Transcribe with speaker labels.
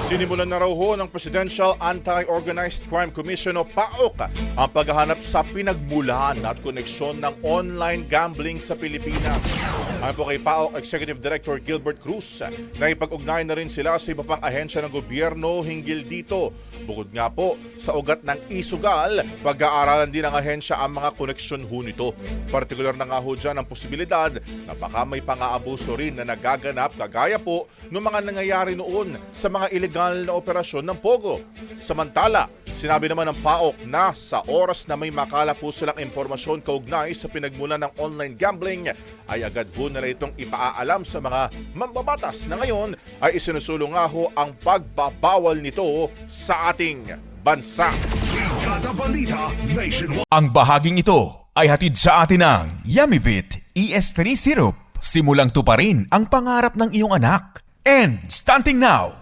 Speaker 1: Sinimulan na raw ho ng Presidential Anti-Organized Crime Commission o PAOK ang paghahanap sa pinagmulan at koneksyon ng online gambling sa Pilipinas. Ayon po kay PAOK Executive Director Gilbert Cruz, naipag-ugnay na rin sila sa iba pang ahensya ng gobyerno hinggil dito. Bukod nga po sa ugat ng isugal, pag-aaralan din ng ahensya ang mga koneksyon ho nito. Partikular na nga ho dyan ang posibilidad na baka may pang-aabuso rin na nagaganap kagaya po ng mga nangyayari noon sa mga illegal na operasyon ng Pogo. Samantala, sinabi naman ng PAOK na sa oras na may makala po silang impormasyon kaugnay sa pinagmulan ng online gambling, ay agad po nila itong ipaalam sa mga mambabatas na ngayon ay isinusulong nga ho ang pagbabawal nito sa ating bansa.
Speaker 2: Ang bahaging ito ay hatid sa atin ng Yummyvit ES3 Syrup. Simulang tuparin ang pangarap ng iyong anak. And starting now,